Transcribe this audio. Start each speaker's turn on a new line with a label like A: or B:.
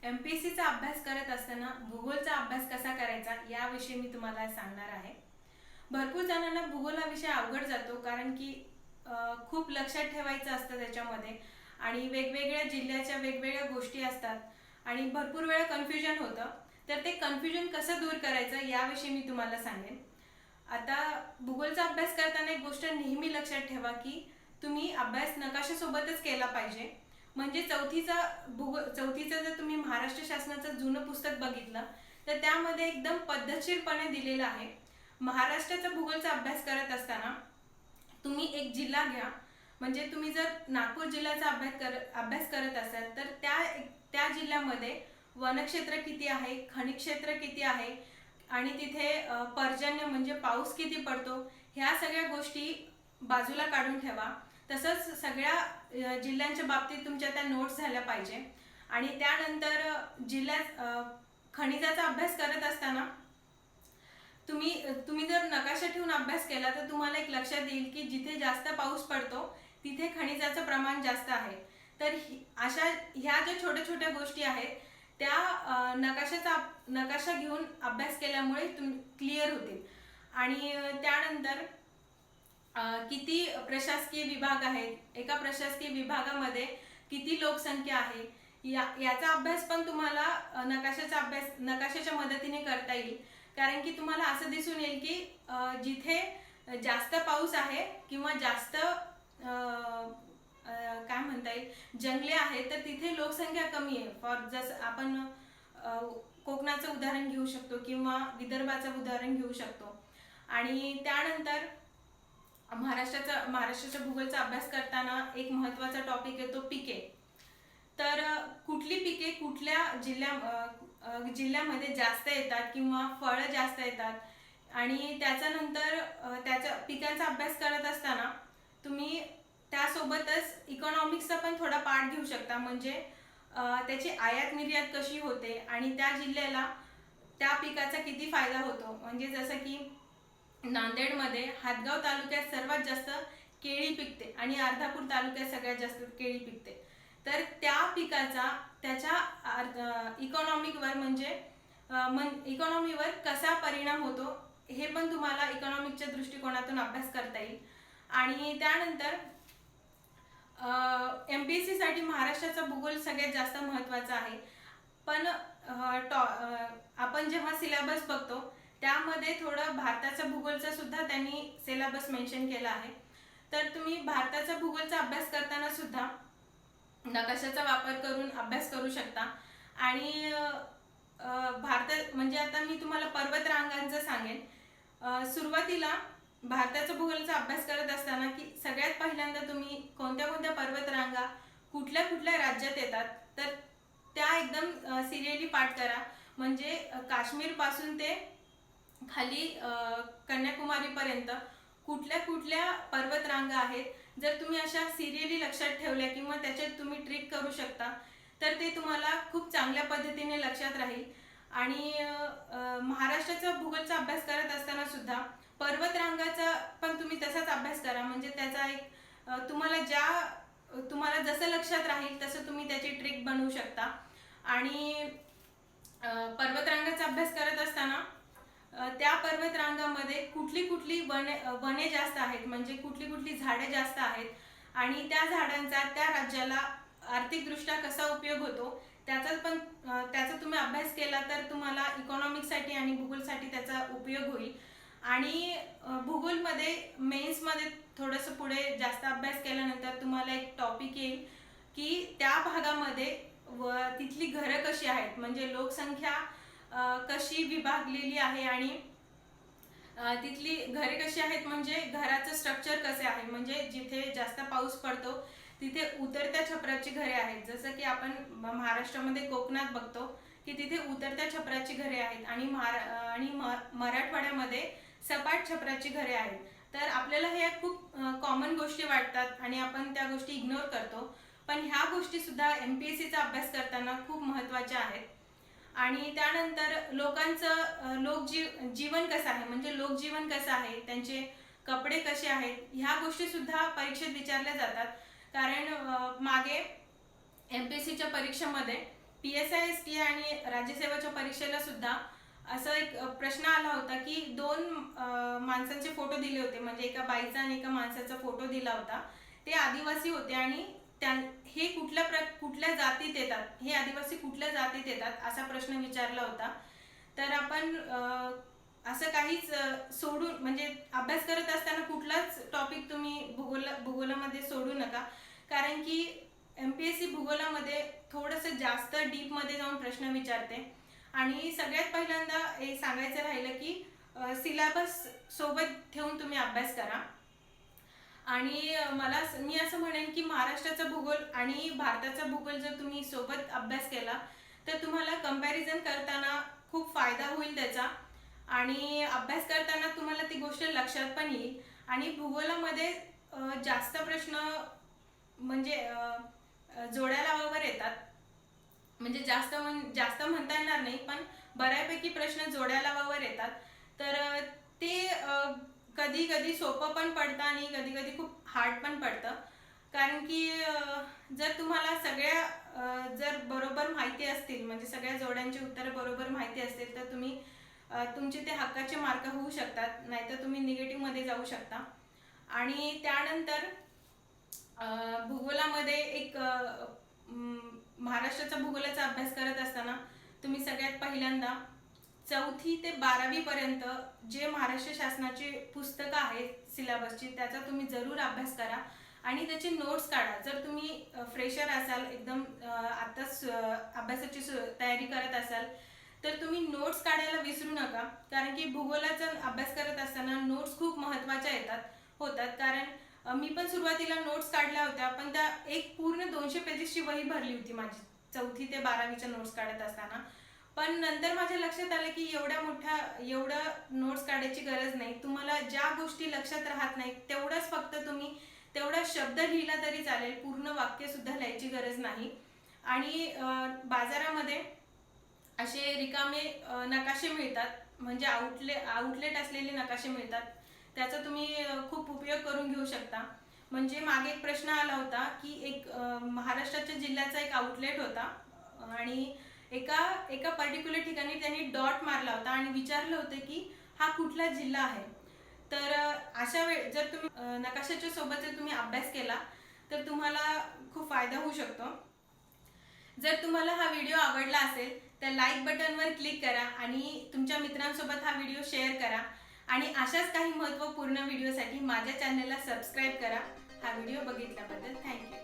A: एमपीएससीचा अभ्यास करत असताना भूगोलचा अभ्यास कसा करायचा याविषयी मी तुम्हाला सांगणार आहे। भरपूर जणांना भूगोल हा विषय अवघड जातो, कारण की खूप लक्षात ठेवायचं असतं त्याच्यामध्ये आणि वेगवेगळ्या जिल्ह्याच्या वेगवेगळ्या गोष्टी असतात आणि भरपूर वेळा कन्फ्युजन होतं। तर ते कन्फ्युजन कसं दूर करायचं याविषयी मी तुम्हाला सांगेन। आता भूगोलचा अभ्यास करताना एक गोष्ट नेहमी लक्षात ठेवा की तुम्ही अभ्यास नकाशासोबतच केला पाहिजे। म्हणजे चौथीचं जर तुम्ही महाराष्ट्र शासनाचं जुनं पुस्तक बघितलं तर त्यामध्ये एकदम पद्धतशीरपणे दिलेलं आहे। महाराष्ट्राचा भूगोलचा अभ्यास करत असताना तुम्ही एक जिल्हा घ्या, म्हणजे तुम्ही जर नागपूर जिल्ह्याचा अभ्यास करत असाल तर त्या जिल्ह्यामध्ये वनक्षेत्र किती आहे, खनिक्षेत्र किती आहे आणि तिथे पर्जन्य म्हणजे पाऊस किती पडतो, ह्या सगळ्या गोष्टी बाजूला काढून ठेवा। तसंच सगळ्या जिल्ह्यांच्या बाबतीत तुमच्या त्या नोट्स झाल्या पाहिजे। आणि त्यानंतर जिल्ह्यात खनिजाचा अभ्यास करत असताना तुम्ही जर नकाशा ठेवून अभ्यास केला तर तुम्हाला एक लक्षात येईल की जिथे जास्त पाऊस पडतो तिथे खनिजाचं प्रमाण जास्त आहे। तर ह्या ज्या छोट्या छोट्या गोष्टी आहेत त्या नकाशा घेऊन अभ्यास केल्यामुळे क्लिअर होतील। आणि त्यानंतर किती प्रशासकीय विभाग आहेत, एका प्रशासकीय विभागामध्ये किती लोकसंख्या आहे याचा अभ्यास पण तुम्हाला नकाशाच्या मदतीने करता येईल। कारण की तुम्हाला असं दिसून येईल की जिथे जास्त पाऊस आहे किंवा जास्त काय म्हणता येईल जंगले आहेत तर तिथे लोकसंख्या कमी आहे। जसं आपण कोकणाचं उदाहरण घेऊ शकतो किंवा विदर्भाचं उदाहरण घेऊ शकतो। आणि त्यानंतर महाराष्ट्राच्या भूगोलचा अभ्यास करताना एक महत्त्वाचा टॉपिक आहे तो पिके। तर कुठली पिके कुठल्या जिल्ह्यामध्ये जास्त येतात किंवा फळं जास्त येतात आणि त्याच्यानंतर त्याच्या पिकांचा अभ्यास करत असताना तुम्ही त्यासोबतच इकॉनॉमिक्सचा पण थोडा पार्ट घेऊ शकता। म्हणजे त्याची आयात निर्यात कशी होते आणि त्या जिल्ह्याला त्या पिकाचा किती फायदा होतो। म्हणजे जसं की नांदेडमध्ये हातगाव तालुक्यात सर्वात जास्त केळी पिकते आणि अर्धापूर तालुक्यात सगळ्यात जास्त केळी पिकते। तर त्या पिकाचा त्याच्या इकॉनॉमीवर कसा परिणाम होतो हे पण तुम्हाला इकॉनॉमिकच्या दृष्टिकोनातून अभ्यास करता येईल। आणि त्यानंतर एमपीएससी साठी महाराष्ट्राचा भूगोल सगळ्यात जास्त महत्त्वाचा आहे। पण आपण जेव्हा सिलेबस बघतो त्यामध्ये थोडं भारताचा भूगोलचा सुद्धा त्यांनी सिलेबस मेन्शन केला आहे। तर तुम्ही भारताचा भूगोलचा अभ्यास करताना सुद्धा नकाशाचा वापर करून अभ्यास करू शकता। आणि भारतात म्हणजे आता मी तुम्हाला पर्वतरांगांचं सांगेन। सुरुवातीला भारताचा भूगोलचा अभ्यास करत असताना की सगळ्यात पहिल्यांदा तुम्ही कोणत्या कोणत्या पर्वतरांगा कुठल्या कुठल्या राज्यात येतात तर त्या एकदम सिरियली पाठ करा। म्हणजे काश्मीर पासून ते खाली कन्याकुमारी पर्यंत कुठल्या कुठल्या पर्वतरांगा आहेत जर तुम्ही अशा सिरियली लक्षात ठेवल्या किंवा त्याच्यात तुम्ही ट्रिक करू शकता तर ते तुम्हाला खूप चांगल्या पद्धतीने लक्षात राहील। आणि महाराष्ट्राचा भूगोलचा अभ्यास करत असताना सुद्धा पर्वतरांगाचा पण तुम्ही तसाच अभ्यास करा। म्हणजे त्याचा एक तुम्हाला जसं लक्षात राहील तसं तुम्ही त्याची ट्रिक बनवू शकता। आणि पर्वतरांगाचा अभ्यास करत असताना त्या पर्वतरांगामध्ये कुठली वने जास्त आहेत, म्हणजे कुठली झाडे जास्त आहेत आणि त्या झाडांचा त्या राज्याला आर्थिकदृष्ट्या कसा उपयोग होतो त्याचा तुम्ही अभ्यास केला तर तुम्हाला इकॉनॉमिक्ससाठी आणि भूगोलसाठी त्याचा उपयोग होईल। आणि भूगोलमध्ये मेन्समध्ये थोडंसं पुढे जास्त अभ्यास केल्यानंतर तुम्हाला एक टॉपिक येईल की त्या भागामध्ये तिथली घरं कशी आहेत, म्हणजे लोकसंख्या कशी विभागलेली आहे आणि तिथली घरे कशी आहेत, म्हणजे घराचं स्ट्रक्चर कसे आहे। म्हणजे जिथे जास्त पाऊस पडतो तिथे उतरत्या छपराची घरे आहेत, जसं की आपण महाराष्ट्रामध्ये कोकणात बघतो की तिथे उतरत्या छपराची घरे आहेत आणि मराठवाड्यामध्ये सपाट छपराची घरे आहेत। तर आपल्याला हे खूप कॉमन गोष्टी वाटतात आणि आपण त्या गोष्टी इग्नोर करतो, पण ह्या गोष्टी सुद्धा एमपीएससीचा अभ्यास करताना खूप महत्त्वाच्या आहेत। आणि त्यानंतर जीवन कसं आहे, म्हणजे लोकजीवन कसं आहे, त्यांचे कपडे कसे आहेत, ह्या गोष्टी सुद्धा परीक्षेत विचारल्या जातात। कारण मागे एमपीएससीच्या परीक्षेमध्ये PSI-ST आणि राज्यसेवेच्या परीक्षेला सुद्धा असं एक प्रश्न आला होता की दोन माणसांचे फोटो दिले होते, म्हणजे एका बाईचा आणि एका माणसाचा फोटो दिला होता. ते आदिवासी होते आणि हे कुठल्या जातीत येतात, हे आदिवासी कुठल्या जातीत येतात असा प्रश्न विचारला होता. तर आपण असं काहीच सोडून, म्हणजे अभ्यास करत असताना कुठलाच टॉपिक तुम्ही भूगोलामध्ये सोडू नका, कारण की MPSC भूगोलामध्ये थोडंसं जास्त डीपमध्ये जाऊन प्रश्न विचारते. आणि सगळ्यात पहिल्यांदा हे सांगायचं राहिलं की सिलेबस सोबत ठेवून तुम्ही अभ्यास करा. आणि मी असं म्हणेन की महाराष्ट्राचा भूगोल आणि भारताचा भूगोल जर तुम्ही सोबत अभ्यास केला तर तुम्हाला कंपॅरिझन करताना खूप फायदा होईल त्याचा, आणि अभ्यास करताना तुम्हाला ती गोष्ट लक्षात पण येईल. आणि भूगोलामध्ये जास्त प्रश्न म्हणजे जोड्या लावावर येतात, म्हणजे जास्त म्हणता येणार नाही, पण बऱ्यापैकी प्रश्न जोड्या लावावर येतात. तर ते कधी कधी सोपं पण पडतं आणि कधी कधी खूप हार्ड पण पडतं, कारण की जर तुम्हाला सगळ्या जर बरोबर माहिती असतील, म्हणजे सगळ्या जोड्यांची उत्तरं बरोबर माहिती असतील, तर तुम्ही तुमचे ते हक्काचे मार्क होऊ शकतात, नाहीतर तुम्ही निगेटिव्हमध्ये जाऊ शकता. आणि त्यानंतर भूगोलामध्ये एक महाराष्ट्राचा भूगोलाचा अभ्यास करत असताना तुम्ही सगळ्यात पहिल्यांदा 4थी ते 12वी पर्यंत जे महाराष्ट्र शासनाची पुस्तकं आहेत सिलेबसची, त्याचा तुम्ही जरूर अभ्यास करा आणि त्याची नोट्स काढा. जर तुम्ही फ्रेशर असाल, एकदम आताच अभ्यासाची तयारी करत असाल, तर तुम्ही नोट्स काढायला विसरू नका, कारण की भूगोलाचा अभ्यास करत असताना नोट्स खूप महत्त्वाच्या होतात. कारण मी पण सुरुवातीला नोट्स काढल्या होत्या, पण त्या एक पूर्ण 200 पेजेसची वही भरली होती माझी 4थी ते 12वीच्या नोट्स काढत असताना. पण नंतर माझ्या लक्षात आलं की एवढं नोट्स काढायची गरज नाही. तुम्हाला ज्या गोष्टी लक्षात राहत नाही तेवढंच फक्त तुम्ही तेवढा शब्द लिहिला तरी चालेल, पूर्ण वाक्य सुद्धा लिहायची गरज नाही. आणि बाजारामध्ये असे रिकामे नकाशे मिळतात, म्हणजे आउटलेट असलेले नकाशे मिळतात, त्याचा तुम्ही खूप उपयोग करून घेऊ शकता. म्हणजे मागे एक प्रश्न आला होता की एक महाराष्ट्राच्या जिल्ह्याचा एक आउटलेट होता आणि एका पर्टिक्युलर ठिकाणी त्यांनी डॉट मारला होता आणि विचारलं होतं की हा कुठला जिल्हा आहे. तर अशा जर तुम्ही नकाशाच्या सोबत जर तुम्ही अभ्यास केला तर तुम्हाला खूप फायदा होऊ शकतो. जर तुम्हाला हा व्हिडिओ आवडला असेल तर लाईक बटनवर क्लिक करा आणि तुमच्या मित्रांसोबत हा व्हिडिओ शेअर करा. आणि अशाच काही महत्त्वपूर्ण व्हिडिओसाठी माझ्या चॅनलला सबस्क्राईब करा. हा व्हिडिओ बघितल्याबद्दल थँक्यू.